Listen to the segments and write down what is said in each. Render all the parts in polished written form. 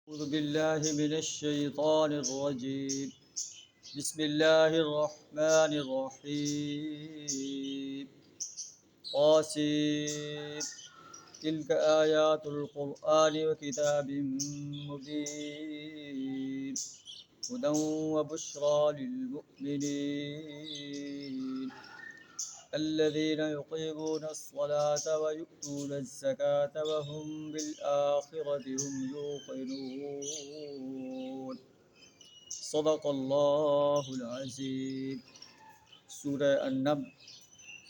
أعوذ بالله من الشيطان الرجيم. بسم الله الرحمن الرحيم. قاسم تلك آيات القرآن وكتاب مبين هدى وبشرى للمؤمنين الذين يقيمون الصلاة ويؤتون الزكاة وهم بالآخرة هم يوقنون. صدق اللہ العظیم. سورہ النمل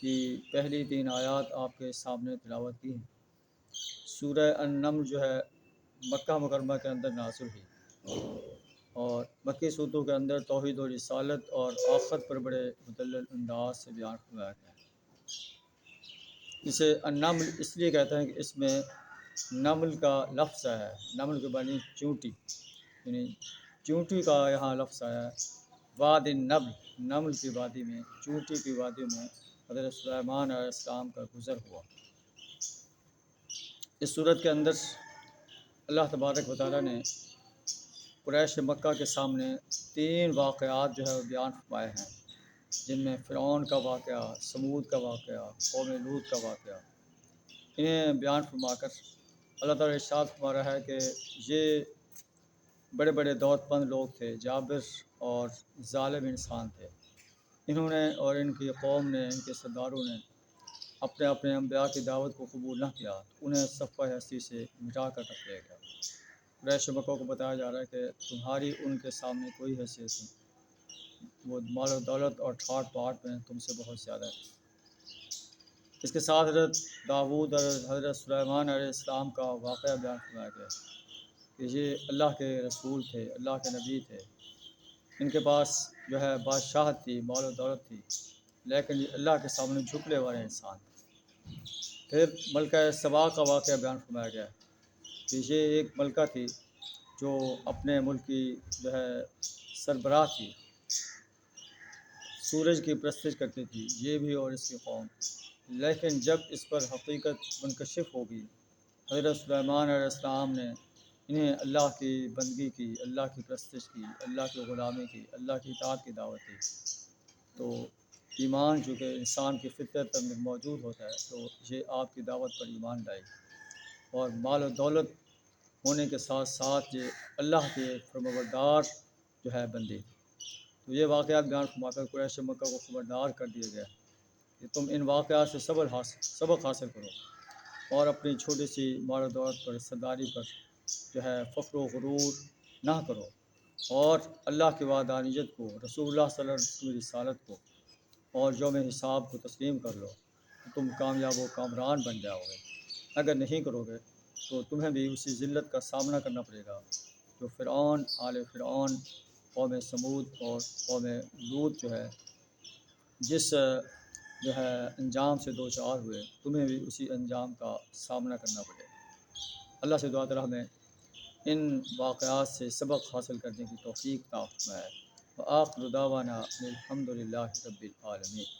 کی پہلی 3 آیات آپ کے سامنے تلاوت کی ہیں. سورہ النمل جو ہے مکہ مکرمہ کے اندر نازل ہوئی اور مکی صورتوں کے اندر توحید و رسالت اور آخرت پر بڑے مدلل انداز سے بیان کیا گیا ہے. اسے النمل اس لیے کہتے ہیں کہ اس میں نمل کا لفظ ہے. نمل کے معنی چونٹی، یعنی چونٹی کا یہاں لفظ ہے. وادی النمل، نمل کی وادی میں، چونٹی کی وادی میں حضرت سلیمان علیہ السلام کا گزر ہوا. اس صورت کے اندر اللہ تبارک و تعالیٰ نے قریش مکہ کے سامنے 3 واقعات جو ہے وہ بیان فرمائے ہیں، جن میں فرعون کا واقعہ، سمود کا واقعہ، قوم لوط کا واقعہ. انہیں بیان فرما کر اللہ تعالیٰ ارشاد فرما رہا ہے کہ یہ بڑے بڑے دولت مند لوگ تھے، جابر اور ظالم انسان تھے. انہوں نے اور ان کی قوم نے، ان کے سرداروں نے اپنے اپنے انبیاء کی دعوت کو قبول نہ کیا. انہیں صفحہ ہستی سے مٹا کر رکھ دیا گیا. قریش مکہ کو بتایا جا رہا ہے کہ تمہاری ان کے سامنے کوئی حیثیت نہیں، وہ مال و دولت اور ٹھاٹ باٹ میں تم سے بہت زیادہ ہے. اس کے ساتھ حضرت داؤد اور حضرت سلیمان علیہ السلام کا واقعہ بیان فرمایا گیا کہ یہ اللہ کے رسول تھے، اللہ کے نبی تھے. ان کے پاس جو ہے بادشاہت تھی، مال و دولت تھی، لیکن یہ اللہ کے سامنے جھکنے والے انسان تھے. پھر ملکہ سبا کا واقعہ بیان فرمایا گیا کہ یہ ایک ملکہ تھی جو اپنے ملک کی جو ہے سربراہ تھی، سورج کی پرستش کرتی تھی، یہ بھی اور اس کی قوم. لیکن جب اس پر حقیقت منکشف ہوگی، حضرت سلیمان علیہ السلام نے انہیں اللہ کی بندگی کی، اللہ کی پرستش کی، اللہ کی غلامی کی، اللہ کی اطاعت کی دعوت دی. تو ایمان جو کہ انسان کی فطرت میں موجود ہوتا ہے، تو یہ آپ کی دعوت پر ایمان لائے گی. اور مال و دولت ہونے کے ساتھ ساتھ یہ اللہ کے فرمانبردار جو ہے بندے تھے. تو یہ واقعات بیان فرما کر قریش مکہ کو خبردار کر دیا گیا کہ تم ان واقعات سے سبق حاصل کرو اور اپنی چھوٹی سی مال و دولت پر، سرداری پر جو ہے فخر و غرور نہ کرو، اور اللہ کی وحدانیت کو، رسول اللہ صلی اللہ علیہ وسلم کی رسالت کو اور یوم حساب کو تسلیم کر لو، تو تم کامیاب و کامران بن جاؤ گے. اگر نہیں کرو گے تو تمہیں بھی اسی ذلت کا سامنا کرنا پڑے گا جو فرعون، آل فرعون، قوم سمود اور قوم لوط جو ہے جس جو ہے انجام سے دو چار ہوئے، تمہیں بھی اسی انجام کا سامنا کرنا پڑے گا. اللہ سے دعا تعالیٰ ہمیں ان واقعات سے سبق حاصل کرنے کی توفیق عطا فرمائے. وآخر دعوانا الحمد للہ رب العالمین.